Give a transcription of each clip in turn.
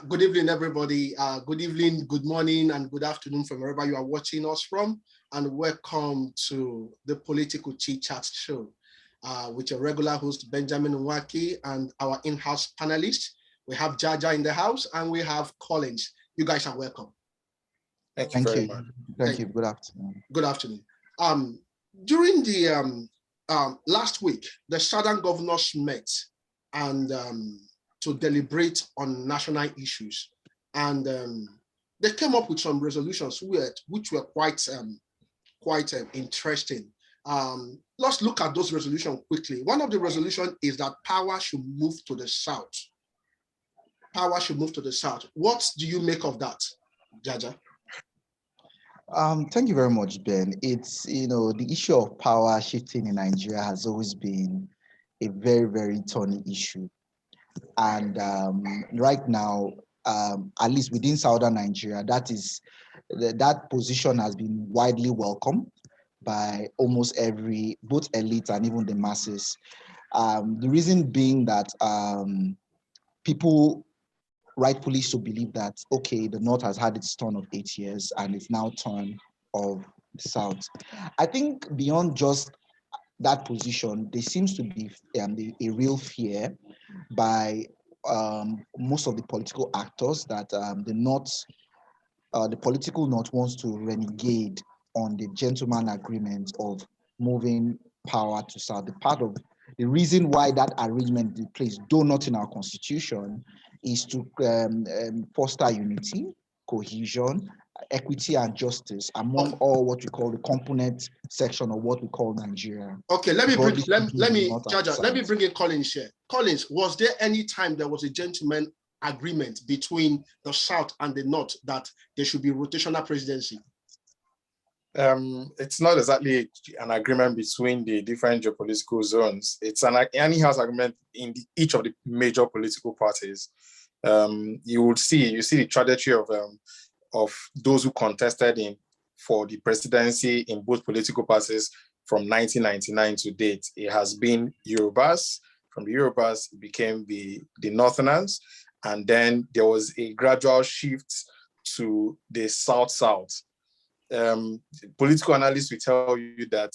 Good evening, everybody. Good evening, good morning, and good afternoon from wherever you are watching us from. And welcome to the Political Chit Chat Show with your regular host, Benjamin Nwaki, and our in-house panelists. We have Jaja in the house and we have Collins. You guys are welcome. Thank you very much. Thank you. Good afternoon. Good afternoon. During the last week, the Southern governors met and to deliberate on national issues. And they came up with some resolutions which were quite interesting. Let's look at those resolutions quickly. One of the resolutions is that power should move to the south. Power should move to the south. What do you make of that, Jaja? Thank you very much, Ben. It's, the issue of power shifting in Nigeria has always been a very, very thorny issue. And right now, at least within Southern Nigeria, that position has been widely welcomed by almost both elite and even the masses. The reason being that people rightfully so believe that, okay, the North has had its turn of 8 years and it's now turn of the South. I think beyond just that position, there seems to be a real fear by most of the political actors that the political North wants to renegade on the gentleman agreement of moving power to South. The reason why that arrangement is placed, though not in our constitution, is to foster unity, cohesion, equity, and justice among all what we call the component section of what we call Nigeria. Okay, let me bring in Collins here. Collins, was there any time there was a gentleman agreement between the South and the North that there should be rotational presidency? It's not exactly an agreement between the different geopolitical zones. It's an in-house agreement in each of the major political parties. You see the trajectory of those who contested for the presidency in both political parties from 1999 to date. It has been Yorubas. From the Yorubas, it became the Northerners. And then there was a gradual shift to the South-South. Political analysts will tell you that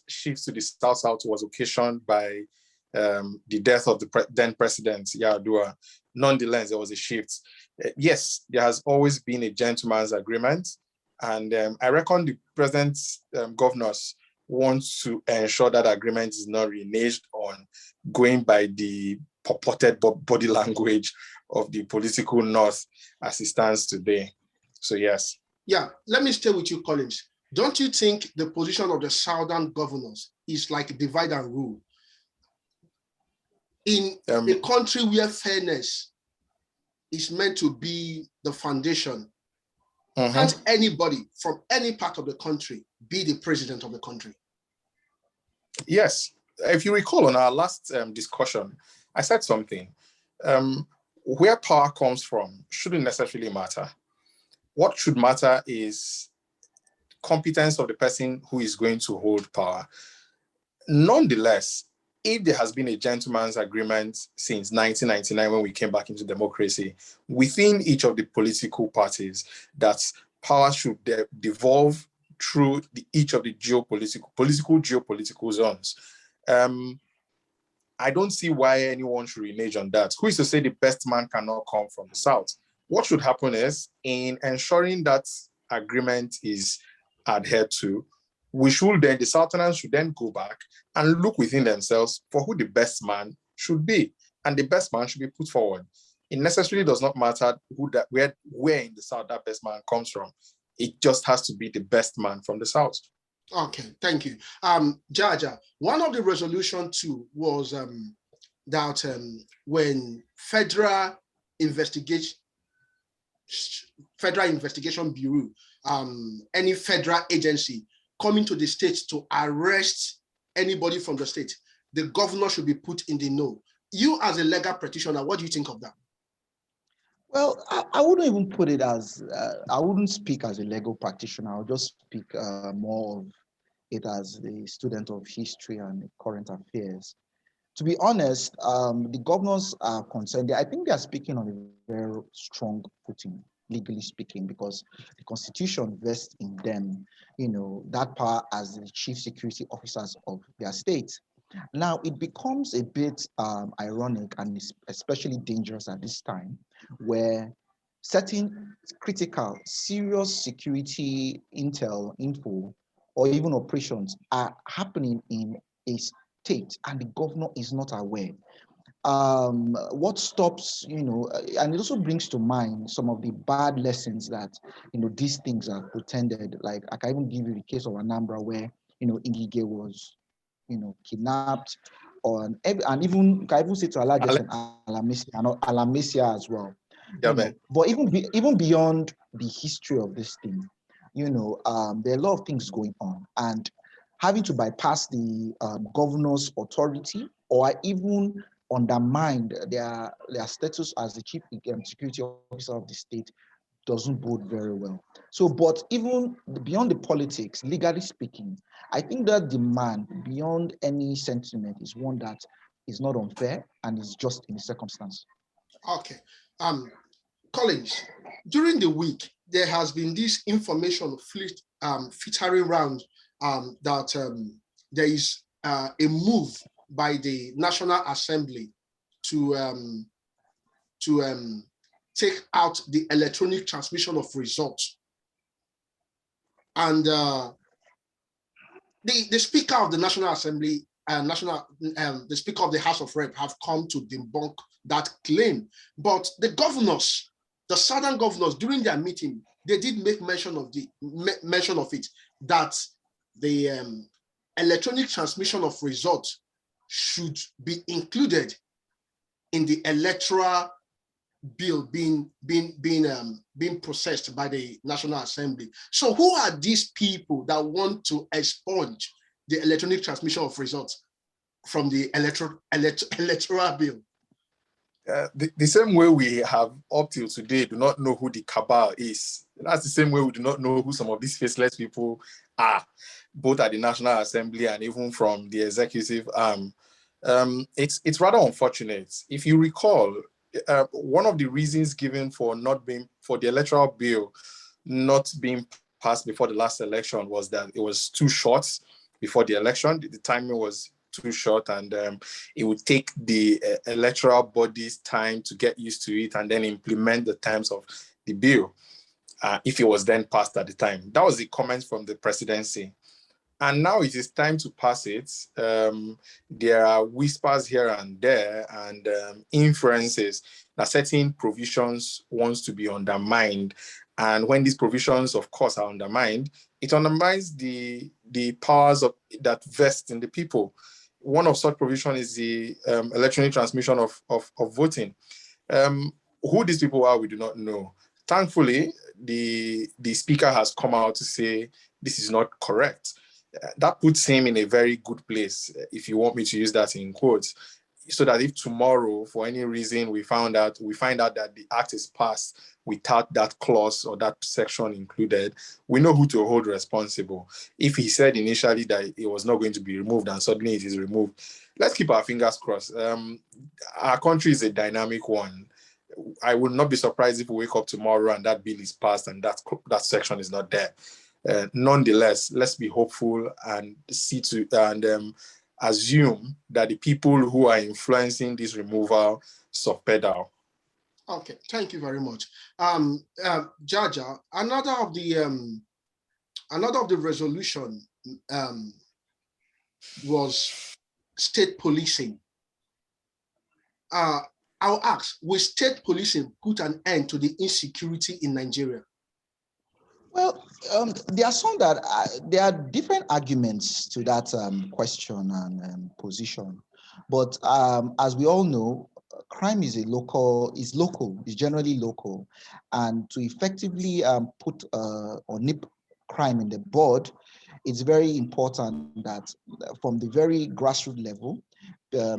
shift to the South-South was occasioned by the death of the then president, Yar'Adua. Nonetheless, there was a shift. Yes, there has always been a gentleman's agreement. And I reckon the present governors want to ensure that agreement is not reneged on, going by the purported body language of the political North as it stands today. So, yes. Yeah, let me stay with you, Collins. Don't you think the position of the Southern governors is like divide and rule? In a country where fairness is meant to be the foundation, can't anybody from any part of the country be the president of the country? Yes. If you recall on our last discussion, I said something. Where power comes from shouldn't necessarily matter. What should matter is competence of the person who is going to hold power. Nonetheless, if there has been a gentleman's agreement since 1999 when we came back into democracy within each of the political parties that power should devolve through each of the geopolitical zones, I don't see why anyone should renege on that. Who is to say the best man cannot come from the South? What should happen is, in ensuring that agreement is adhered to, the Southerners should then go back and look within themselves for who the best man should be. And the best man should be put forward. It necessarily does not matter where in the South that best man comes from. It just has to be the best man from the South. Okay, thank you. Jaja, one of the resolution too was that when Federal Investigation Bureau, any federal agency coming to the state to arrest anybody from the state, the governor should be put in the know. You as a legal practitioner, what do you think of that? Well, I wouldn't even put it as, I wouldn't speak as a legal practitioner. I'll just speak more of it as a student of history and current affairs. To be honest, the governors are concerned. I think they are speaking on a very strong footing, legally speaking, because the Constitution vests in them, that power as the chief security officers of their state. Now, it becomes a bit ironic and especially dangerous at this time, where certain critical, serious security intel, info, or even operations are happening in a state and the governor is not aware. What stops, and it also brings to mind some of the bad lessons that, these things are pretended. Like I can even give you the case of Anambra where, Ingige was, kidnapped, and even, you can even say to a large extent, Alamesia as well. Yeah, man. But even beyond the history of this thing, there are a lot of things going on, and having to bypass the governor's authority or even undermine their status as the chief security officer of the state doesn't bode very well. So, but even beyond the politics, legally speaking, I think that demand beyond any sentiment is one that is not unfair and is just in the circumstance. Okay. Collins, during the week, there has been this information filtering around that there is a move by the National Assembly to take out the electronic transmission of results. And the Speaker of the National Assembly and the Speaker of the House of Rep have come to debunk that claim. But the governors, the Southern governors, during their meeting, they did make mention of it, that the electronic transmission of results should be included in the electoral bill being processed by the National Assembly. So who are these people that want to expunge the electronic transmission of results from the electoral bill? The same way we have up till today do not know who the cabal is. That's the same way we do not know who some of these faceless people are, both at the National Assembly and even from the executive arm. It's rather unfortunate. If you recall, one of the reasons given for the electoral bill not being passed before the last election was that it was too short before the election. The timing was too short, and it would take the electoral bodies time to get used to it and then implement the terms of the bill if it was then passed at the time. That was the comment from the presidency. And now it is time to pass it. There are whispers here and there and inferences that certain provisions wants to be undermined. And when these provisions, of course, are undermined, it undermines the powers that vest in the people. One of such provision is the electronic transmission of voting. Who these people are, we do not know. Thankfully, the speaker has come out to say this is not correct. That puts him in a very good place, if you want me to use that in quotes, so that if tomorrow, for any reason, we find out that the act is passed without that clause or that section included, we know who to hold responsible. If he said initially that it was not going to be removed and suddenly it is removed, let's keep our fingers crossed. Our country is a dynamic one. I would not be surprised if we wake up tomorrow and that bill is passed and that section is not there. Nonetheless, let's be hopeful and assume that the people who are influencing this removal subpedal. Okay, thank you very much. Jaja, another of the resolution was state policing. I'll ask, will state policing put an end to the insecurity in Nigeria? Well, there are some there are different arguments to that question and position, but as we all know, crime is generally local, and to effectively put or nip crime in the bud, it's very important that from the very grassroots level,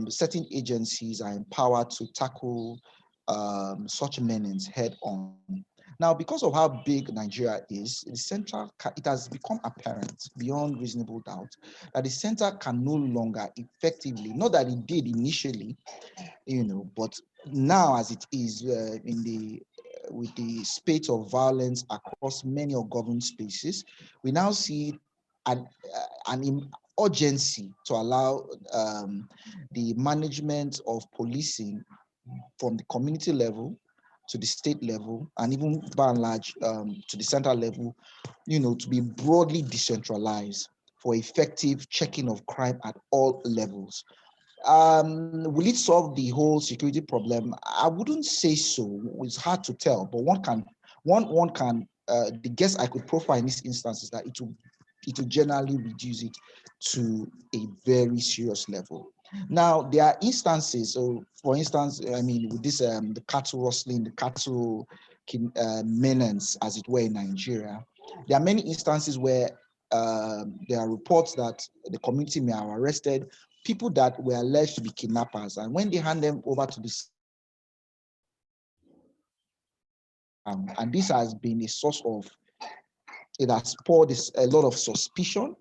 certain agencies are empowered to tackle such menace head on. Now, because of how big Nigeria is, the center, it has become apparent beyond reasonable doubt that the center can no longer effectively, not that it did initially, but now as it is with the spate of violence across many of governed spaces, we now see an urgency to allow the management of policing from the community level to the state level, and even by and large to the central level, to be broadly decentralized for effective checking of crime at all levels. Will it solve the whole security problem? I wouldn't say so. It's hard to tell, but one can, the guess I could profile in this instance is that it will generally reduce it to a very serious level. Now, there are instances, so for instance, I mean, with this, the cattle rustling, the cattle menace, as it were, in Nigeria, there are many instances where there are reports that the community may have arrested people that were alleged to be kidnappers, and when they hand them over to the and this has been a source of, it has poured a lot of suspicion.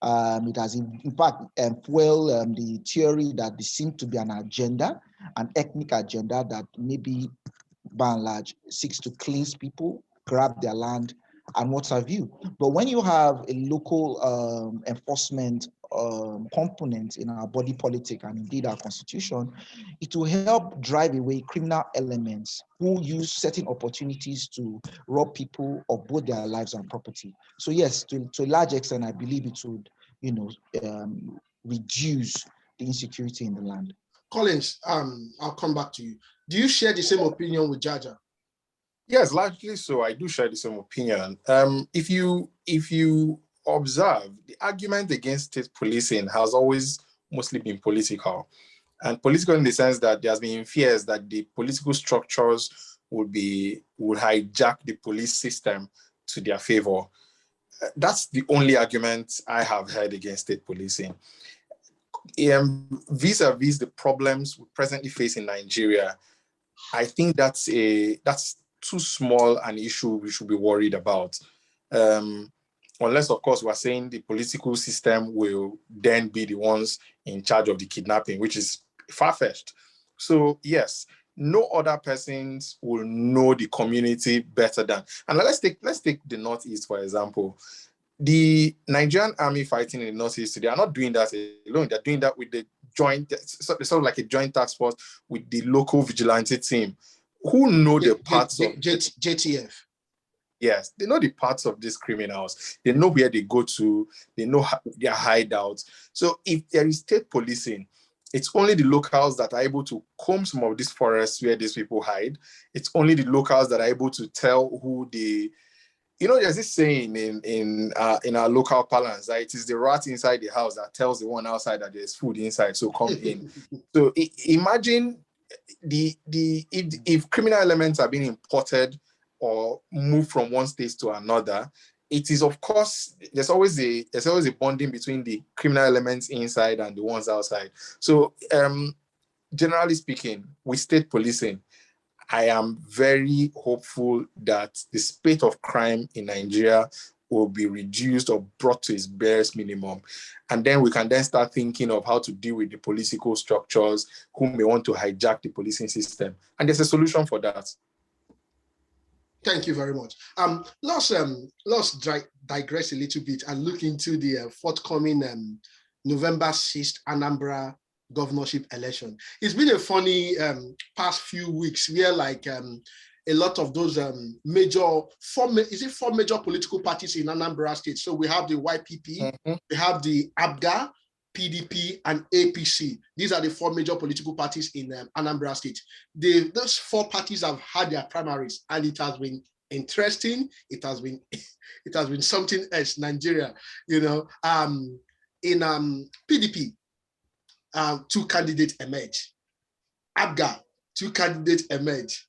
It has in fact fueled the theory that there seems to be an agenda, an ethnic agenda that maybe by and large seeks to cleanse people, grab their land, and what have you. But when you have a local enforcement component in our body politic and indeed our constitution, it will help drive away criminal elements who use certain opportunities to rob people of both their lives and property. So yes, to a large extent, I believe it would, reduce the insecurity in the land. Collins, I'll come back to you. Do you share the same opinion with Jaja? Yes, largely so. I do share the same opinion. If you observe, the argument against state policing has always mostly been political, and political in the sense that there has been fears that the political structures would hijack the police system to their favor. That's the only argument I have heard against state policing. Vis-a-vis the problems we presently face in Nigeria, I think that's too small an issue we should be worried about. Unless, of course, we're saying the political system will then be the ones in charge of the kidnapping, which is far-fetched. So yes, no other persons will know the community better than. And let's take the Northeast, for example. The Nigerian army fighting in the Northeast, they are not doing that alone. They're doing that with the joint, sort of like a joint task force with the local vigilante team, who know the parts of JTF. Yes, they know the parts of these criminals. They know where they go to. They know their hideouts. So if there is state policing, it's only the locals that are able to comb some of these forests where these people hide. It's only the locals that are able to tell who the, there's this saying in our local parlance that it is the rat inside the house that tells the one outside that there's food inside, so come in. So imagine if criminal elements are being imported or moved from one state to another, it is, of course, there's always a bonding between the criminal elements inside and the ones outside. So generally speaking, with state policing, I am very hopeful that the spate of crime in Nigeria will be reduced or brought to its barest minimum. And then we can then start thinking of how to deal with the political structures who may want to hijack the policing system. And there's a solution for that. Thank you very much. Let's digress a little bit and look into the forthcoming November 6th Anambra governorship election. It's been a funny past few weeks where a lot of those four major political parties in Anambra State. So we have the YPP, we have the ABGA, PDP, and APC. These are the four major political parties in Anambra State. Those four parties have had their primaries, and it has been interesting. It has been something else. Nigeria, in PDP, 2 candidates emerge. ABGA, 2 candidates emerge.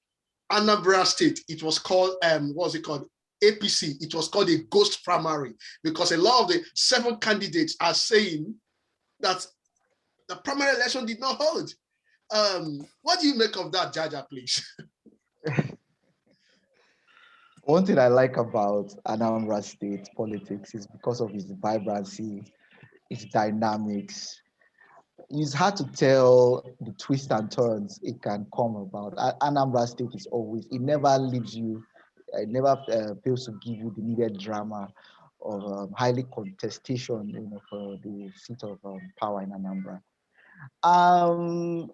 Anambra State, it was called APC. It was called a ghost primary because a lot of the 7 candidates are saying that the primary election did not hold. What do you make of that, Jaja, please? One thing I like about Anambra State politics is because of its vibrancy, its dynamics. It's hard to tell the twists and turns it can come about. Anambra State is always, it never leaves you, it never fails to give you the needed drama of highly contestation, for the seat of power in Anambra. Um,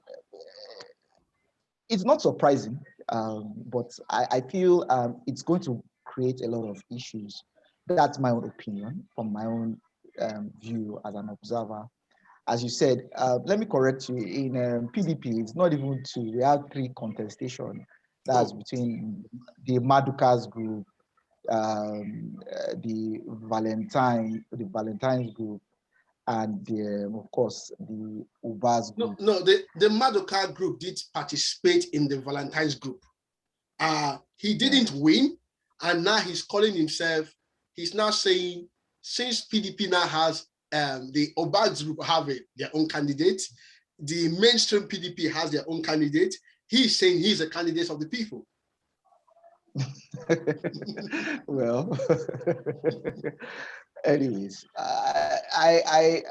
it's not surprising, but I feel it's going to create a lot of issues. That's my own opinion from my own view as an observer. As you said, let me correct you. In PDP, it's not even two. We have three contestation. That's Oh, between the Madukas group, the Valentine's group, and of course the Ubas no, group. no, the Madoka group did participate in the Valentine's group. He Yeah. didn't win, and now he's calling himself, he's now saying, since PDP now has the Obaz group have their own candidate, the mainstream PDP has their own candidate, he's saying he's a candidate of the people. Well, anyways, I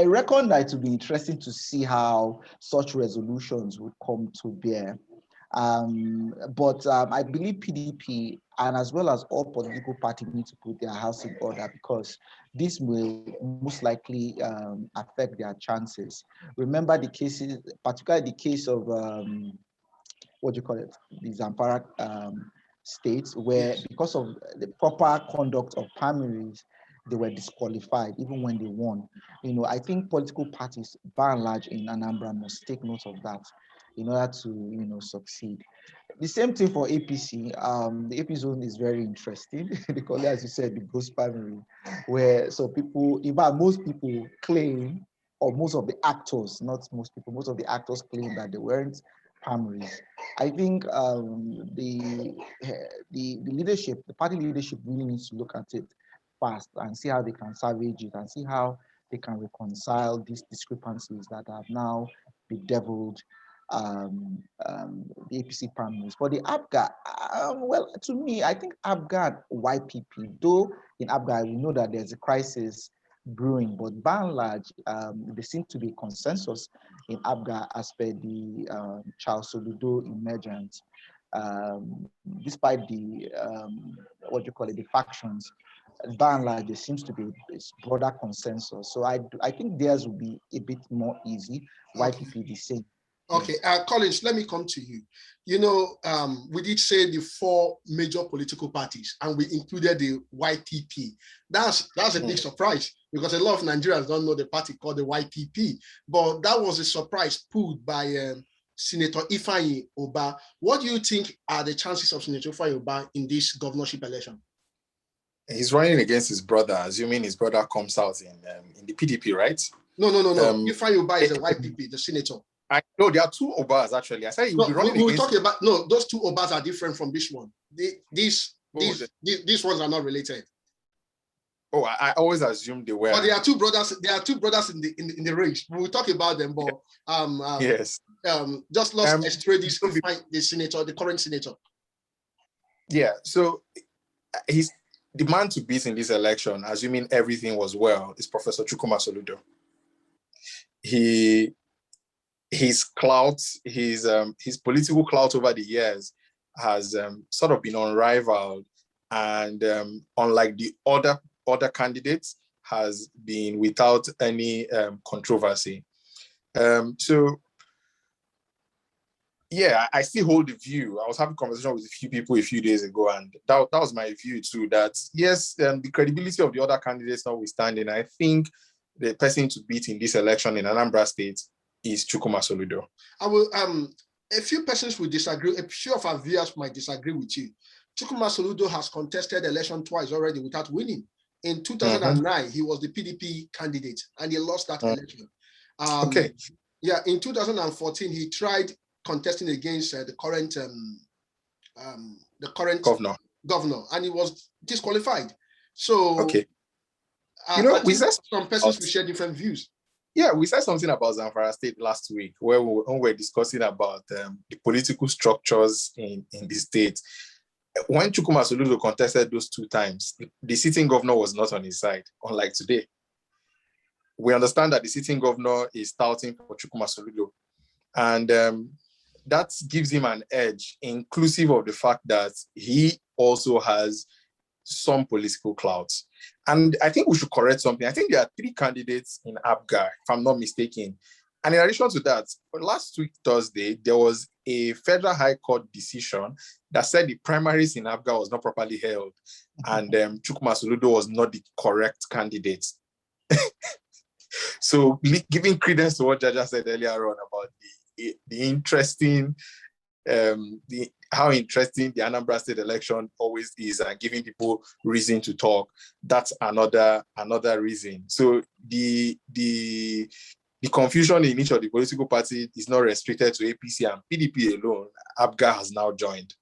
reckon that it will be interesting to see how such resolutions will come to bear. But I believe PDP and as well as all political parties need to put their house in order, because this will most likely affect their chances. Remember the cases, particularly the case of what do you call it, the Zamfara states, where Yes. because of the proper conduct of primaries, they were disqualified even when they won. I think political parties, by and large, in Anambra must take note of that in order to, succeed. The same thing for APC. The AP zone is very interesting because, as you said, the ghost primary, where so people, in fact, most people claim, or most of the actors, not most people, most of the actors claim that they weren't primaries. I think the leadership, the party leadership, really needs to look at it fast and see how they can salvage it and see how they can reconcile these discrepancies that have now bedeviled the APC primaries. For the APGA, well, to me, I think APGA and YPP, though in APGA, we know that there's a crisis brewing, but by and large, there seems to be a consensus in APGA as per the Charles Soludo emergence. Despite the what you call it, the factions, by and large, there seems to be a broader consensus. So I think theirs will be a bit more easy. Okay. YPP the same. Okay, Yes. Collins, let me come to you. We did say the four major political parties, and we included the YPP. That's a big surprise because a lot of Nigerians don't know the party called the YPP. But that was a surprise pulled by Senator Ifeanyi Oba. What do you think are the chances of Senator Ifeanyi Oba in this governorship election? He's running against his brother, assuming his brother comes out in the PDP, right? No. Ifeanyi Oba is the YPP, the senator. I know there are two Obas actually. I said he will be running we're against. talking about those two Obas are different from this one. These ones are not related. Oh, I always assumed they were. But there are two brothers. There are two brothers in the race. We'll talk about them. But yes. Just let's extray this. The senator, the current senator. Yeah. So he's the man to beat in this election, assuming everything was well, is Professor Chukwuma Soludo. His clout, his political clout over the years has sort of been unrivaled, and unlike the other candidates, has been without any controversy. So yeah, I still hold the view. I was having a conversation with a few people a few days ago, and that was my view too, that yes, the credibility of the other candidates notwithstanding, I think the person to beat in this election in Anambra State is Chukwuma Soludo. I will a few persons will disagree, a few of our viewers might disagree with you. Chukwuma Soludo has contested the election twice already without winning. In 2009, he was the PDP candidate and he lost that election. Okay. Yeah, in 2014, he tried contesting against the current governor, and he was disqualified. So, okay, we said some persons will share different views. Yeah, we said something about Zamfara State last week when we were discussing about the political structures in the state. when Chukwuma Soludo contested those 2 times, the sitting governor was not on his side, unlike today. We understand that the sitting governor is touting for Chukwuma Soludo, and that gives him an edge, inclusive of the fact that he also has some political clout. And I think we should correct something. I think there are 3 candidates in APGA, if I'm not mistaken. And in addition to that, last week, Thursday, there was a federal high court decision that said the primaries in APGA was not properly held, and Chukwuma Soludo was not the correct candidate. So giving credence to what Jaja said earlier on about the interesting, how interesting the Anambra state election always is, and giving people reason to talk, that's another reason. So the confusion in each of the political parties is not restricted to APC and PDP alone. APGA has now joined.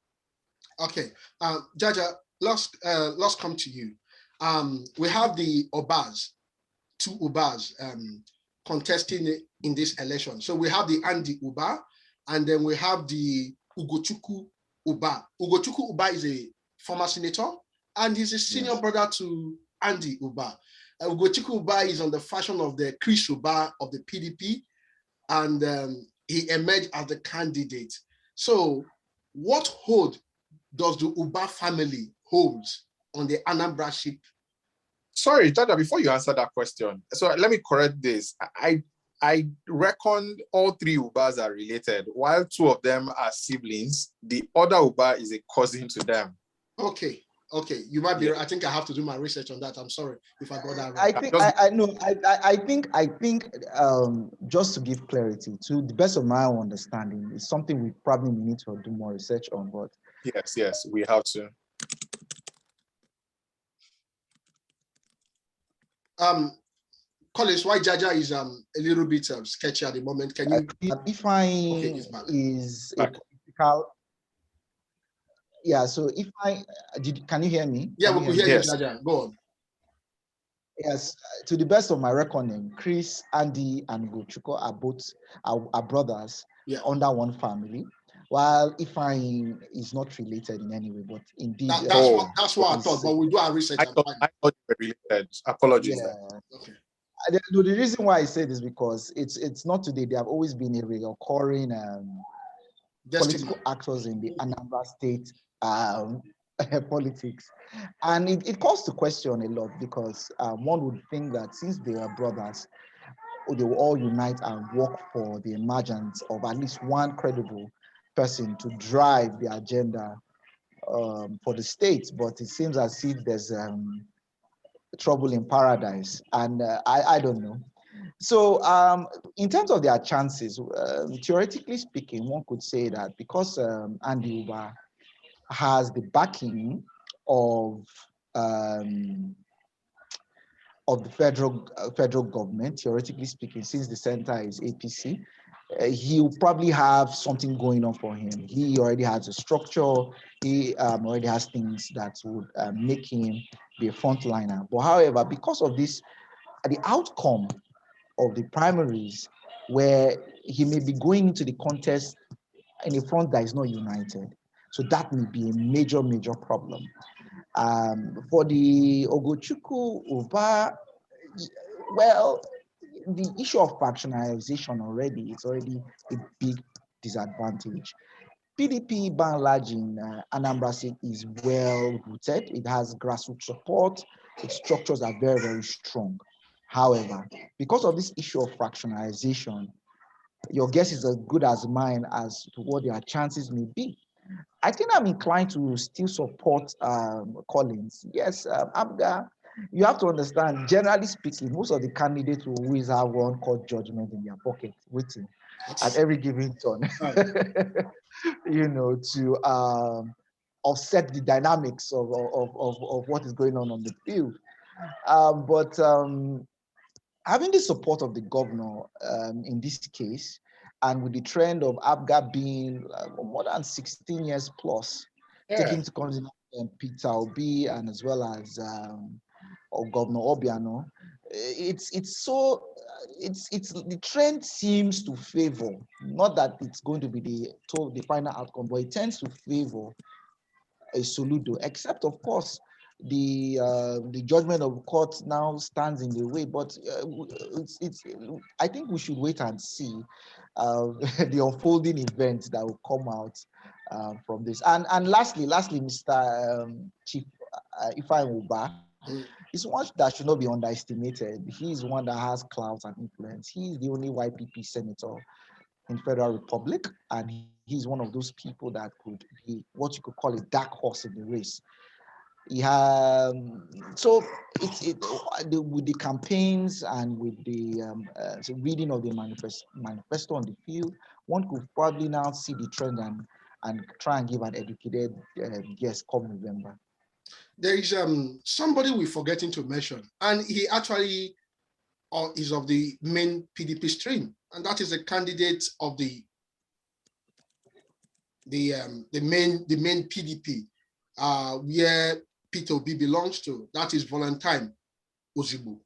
Okay, Jaja, let's come to you. We have the Obas, 2 Ubas contesting in this election. So we have the Andy Uba, and then we have the Ugochukwu Uba. Ugochukwu Uba is a former senator, and he's a senior brother to Andy Uba. Ugochukwu Uba is on the fashion of the Chris Uba of the PDP, and he emerged as the candidate. So what hold does the Uba family hold on the Anambra ship? Sorry, Jaja, before you answer that question, so let me correct this. I reckon all 3 Ubas are related. While 2 of them are siblings, the other Uba is a cousin to them. Okay, you might be. I think I have to do my research on that. I'm sorry if I got that wrong. I think just to give clarity, to the best of my understanding, it's something we probably need to do more research on. But yes, we have to. Collins, why Jaja is a little bit sketchy at the moment? Can you? If I is a political, yeah. So if I can you hear me? Yeah, we could hear you, Jaja. Go on. Yes, to the best of my reckoning, Chris, Andy, and Gochuko are both are brothers under one family. While Ifeanyi is not related in any way, but indeed that's what I thought. But we do our research. I thought you were related. Apologies. Yeah. Okay. The reason why I say this is because it's not today. They have always been a recurring political actors in the Anambra state politics, and it calls to question a lot, because one would think that since they are brothers, they will all unite and work for the emergence of at least one credible person to drive the agenda for the state. But it seems as if there's trouble in paradise, and I don't know. So in terms of their chances, theoretically speaking, one could say that because Andy Uba has the backing of the federal government, theoretically speaking, since the center is APC, he'll probably have something going on for him. He already has a structure. He already has things that would make him be a frontliner. But however, because of this, the outcome of the primaries, where he may be going into the contest in a front that is not united, so that may be a major problem. For the Ogochukwu Uba, well, the issue of factionalization already, it's already a big disadvantage. PDP, by and large, in Anambra State is well rooted. It has grassroots support. Its structures are very strong. However, because of this issue of fractionalization, your guess is as good as mine as to what their chances may be. I think I'm inclined to still support Collins. Yes, Abga, you have to understand, generally speaking, most of the candidates will always have one court judgment in their pocket waiting at every given turn, to offset the dynamics of what is going on the field. But having the support of the governor in this case, and with the trend of ABGA being more than 16 years plus, taking to consider Peter Obi and as well as Governor Obiano, the trend seems to favor, not that it's going to be the final outcome, but it tends to favor a Soludo, except of course the judgment of court now stands in the way. But it's I think we should wait and see the unfolding events that will come out from this. And lastly, Mr. Chief Ifeanyi Uba is one that should not be underestimated. He is one that has clout and influence. He is the only YPP senator in Federal Republic, and he's one of those people that could be what you could call a dark horse in the race. So with the campaigns and with the reading of the manifesto on the field, one could probably now see the trend and try and give an educated guess come November. There is somebody we're forgetting to mention, and he actually is of the main PDP stream, and that is a candidate of the main PDP, where Peter Obi belongs to. That is Valentine Ozigbo.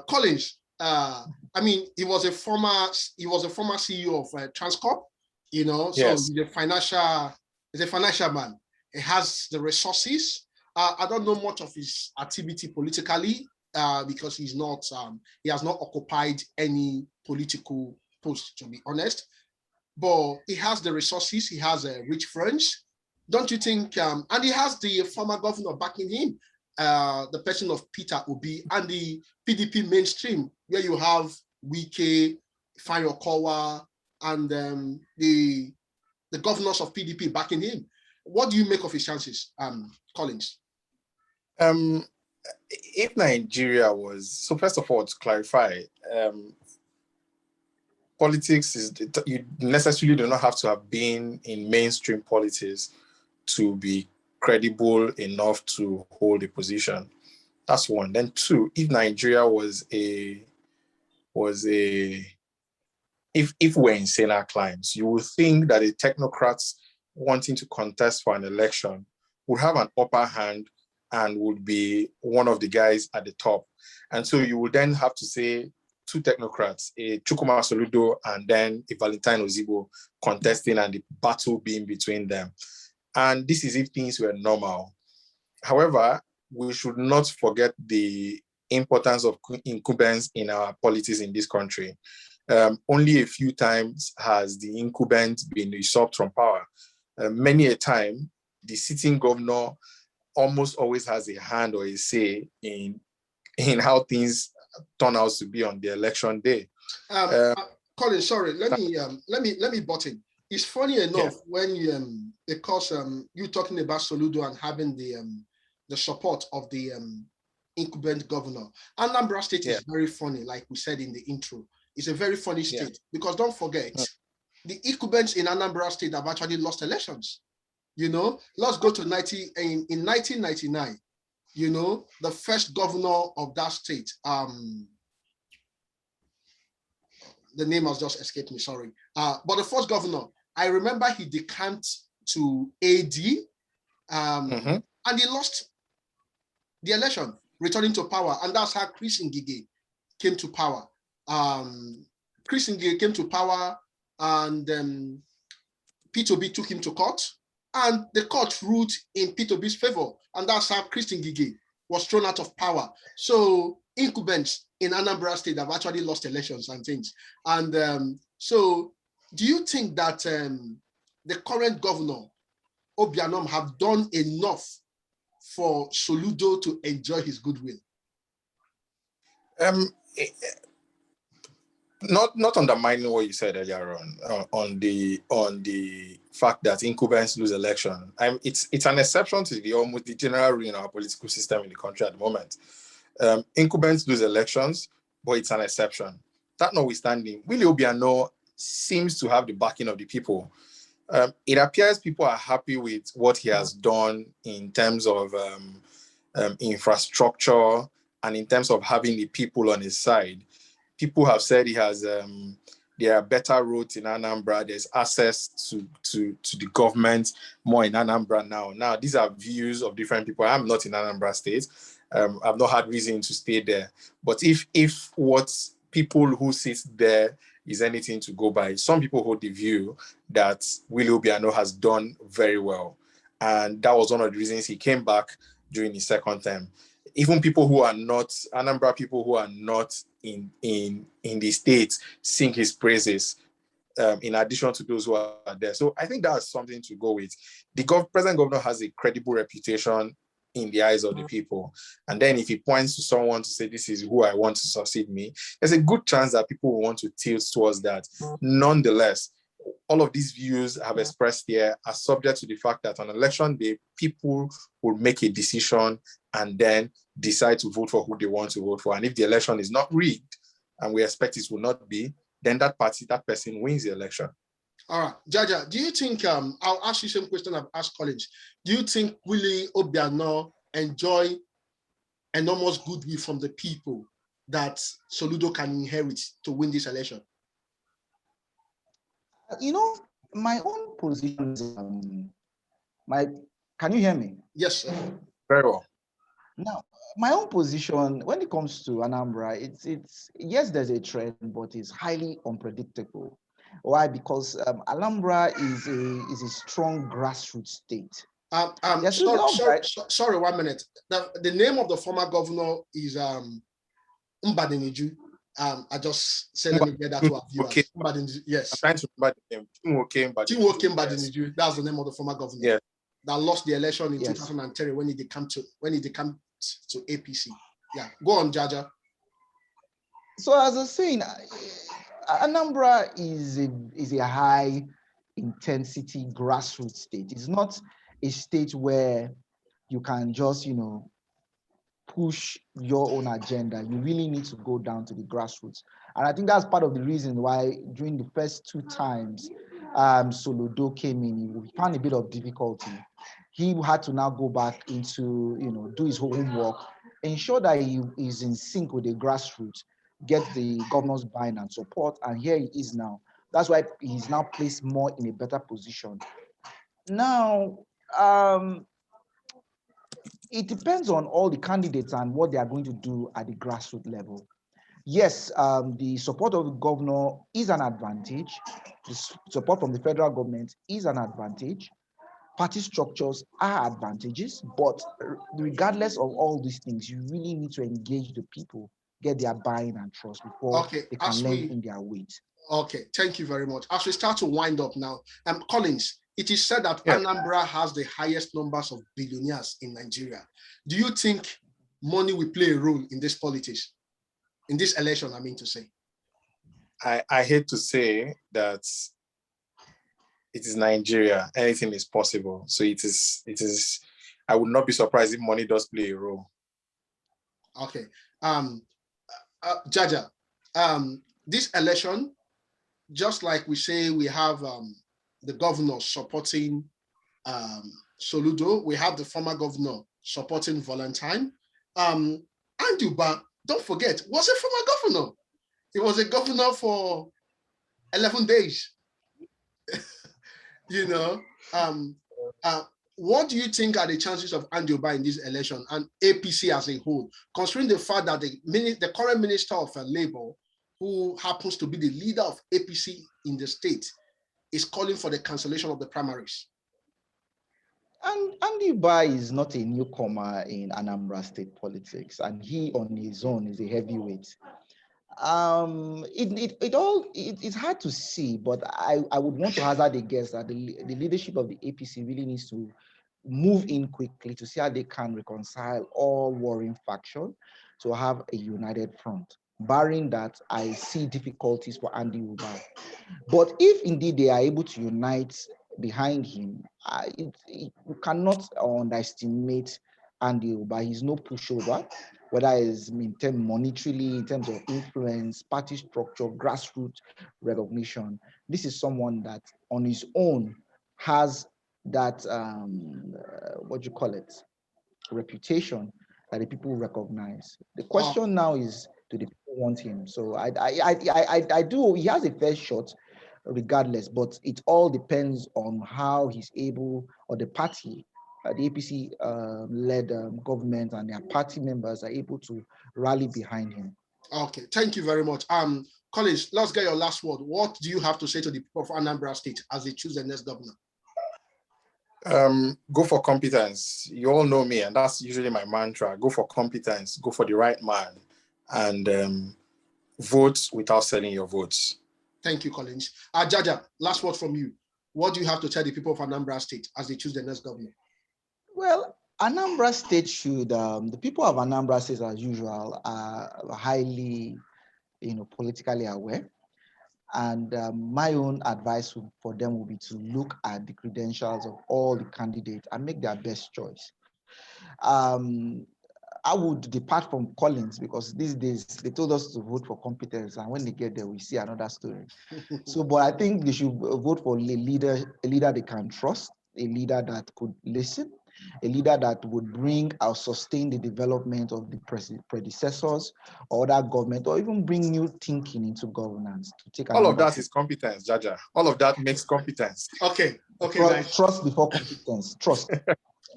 Collins. I mean, he was a former CEO of Transcorp. You know, so yes. he's a financial man. He has the resources. I don't know much of his activity politically because he has not occupied any political post, to be honest. But he has the resources. He has rich friends. Don't you think? And he has the former governor backing him, the person of Peter Obi, and the PDP mainstream, where you have Wike, Fayokowa, and the governors of PDP backing him. What do you make of his chances, Collins? If Nigeria was, so first of all, to clarify, politics is, you necessarily do not have to have been in mainstream politics to be credible enough to hold a position. That's one. Then two, if Nigeria if we're in saner climes, you would think that the technocrats wanting to contest for an election would have an upper hand and would be one of the guys at the top. And so you would then have to say two technocrats, a Chukwuma Soludo and then a Valentine Ozigbo contesting, and the battle being between them. And this is if things were normal. However, we should not forget the importance of incumbents in our politics in this country. Only a few times has the incumbent been usurped from power. Many a time, the sitting governor almost always has a hand or a say in how things turn out to be on the election day. Colin, sorry, let me butt in. It's funny enough when you because you talking about Soludo and having the support of the incumbent governor. Anambra State is very funny, like we said in the intro. It's a very funny state because don't forget, the incumbents in Anambra State have actually lost elections. You know, let's go to in 1999. You know, the first governor of that state, the name has just escaped me, sorry. But the first governor, I remember he decamped to AD, and he lost the election, returning to power. And that's how Chris Ngige came to power. Chris Ngige came to power, and Peter Obi took him to court, and the court ruled in Peter Obi's favor. And that's how Chris Ngige was thrown out of power. So incumbents in Anambra State have actually lost elections and things. And so do you think that the current governor, Obianom, have done enough for Soludo to enjoy his goodwill? Not undermining what you said earlier on the fact that incumbents lose election. It's an exception to the general rule in our political system in the country at the moment. Incumbents lose elections, but it's an exception. That notwithstanding, Willie Obiano seems to have the backing of the people. It appears people are happy with what he has done in terms of infrastructure and in terms of having the people on his side. People have said he has there are better roads in Anambra. There's access to the government more in Anambra now. Now, these are views of different people. I'm not in Anambra State. I've not had reason to stay there. But if what people who sit there is anything to go by, some people hold the view that Willie Obiano has done very well. And that was one of the reasons he came back during his second term. Even people who are not Anambra, people who are not in the state sing his praises, in addition to those who are there. So I think that's something to go with. The present governor has a credible reputation in the eyes of the people. And then if he points to someone to say, this is who I want to succeed me, there's a good chance that people will want to tilt towards that. Nonetheless, all of these views I've expressed here are subject to the fact that on election day, people will make a decision and then decide to vote for who they want to vote for. And if the election is not rigged, and we expect it will not be, then that person wins the election. All right, Jaja, do you think, I'll ask you the same question I've asked College. Do you think Willie Obiano enjoy enormous goodwill from the people that Soludo can inherit to win this election? You know, my own position is, can you hear me? Yes, sir. Very well. Now, my own position when it comes to Anambra, it's yes, there's a trend, but it's highly unpredictable. Why? Because Anambra is a strong grassroots state. Sorry, 1 minute. The name of the former governor is Mbadiniju. I just said let me get that to our viewers. Okay. Yes. I'm trying to remember the name. Chinwoke Mbadiniju. That's the name of the former governor. Yeah. That lost the election in 2010 when he came to APC. Yeah. Go on, Jaja. So as I was saying, Anambra is a high intensity grassroots state. It's not a state where you can just, push your own agenda. You really need to go down to the grassroots. And I think that's part of the reason why during the first 2 times Soludo came in, he found a bit of difficulty. He had to now go back into, do his homework, ensure that he is in sync with the grassroots, get the governor's buy-in and support, and here he is now. That's why he's now placed more in a better position. Now, it depends on all the candidates and what they are going to do at the grassroots level. Yes, the support of the governor is an advantage. The support from the federal government is an advantage. Party structures are advantages, but regardless of all these things, you really need to engage the people, get their buy-in and trust before they can lend in their weight. Okay, thank you very much. As we start to wind up now, Collins, it is said that Anambra has the highest numbers of billionaires in Nigeria. Do you think money will play a role in this politics, in this election, I mean to say? I hate to say that it is Nigeria. Anything is possible. So it is. I would not be surprised if money does play a role. Okay. Jaja, this election, just like we say we have the governor supporting Soludo, we have the former governor supporting Valentine. Anduba, don't forget, was a former governor. He was a governor for 11 days. What do you think are the chances of Anduba in this election and APC as a whole, considering the fact that the current Minister of Labour, who happens to be the leader of APC in the state, is calling for the cancellation of the primaries? And Anduba is not a newcomer in Anambra state politics, and he on his own is a heavyweight. It's hard to see, but I would want to hazard a guess that the leadership of the APC really needs to move in quickly to see how they can reconcile all warring factions to have a united front. Barring that, I see difficulties for Anduba. But if indeed they are able to unite behind him, you cannot underestimate Anduba. He's no pushover, whether it's in terms monetarily, in terms of influence, party structure, grassroots recognition. This is someone that on his own has that, reputation that the people recognize. The question now is, do the people want him? So I do, he has a fair shot regardless, but it all depends on how he's able, or the party, the APC led government and their party members are able to rally behind him. Okay, thank you very much. Collins, let's get your last word. What do you have to say to the people of Anambra State as they choose the next governor? Go for competence. You all know me, and that's usually my mantra. Go for competence, go for the right man, and vote without selling your votes. Thank you, Collins. Jaja, last word from you. What do you have to tell the people of Anambra State as they choose the next governor? Well, Anambra State should, the people of Anambra State, as usual, are highly, politically aware. And my own advice for them will be to look at the credentials of all the candidates and make their best choice. Um, I would depart from Collins because these days they told us to vote for competence, and when they get there, we see another story. So, but I think they should vote for a leader they can trust, a leader that could listen, a leader that would bring or sustain the development of the predecessors or other government, or even bring new thinking into governance to take All of Anambra. that is competence, Jaja. All of that makes competence. Okay, guys. Trust before competence. Trust.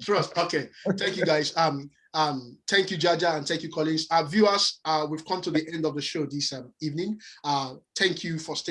Trust. Okay. Thank you, guys. Thank you, Jaja, and thank you, Collins. Our viewers, we've come to the end of the show this evening. Thank you for staying.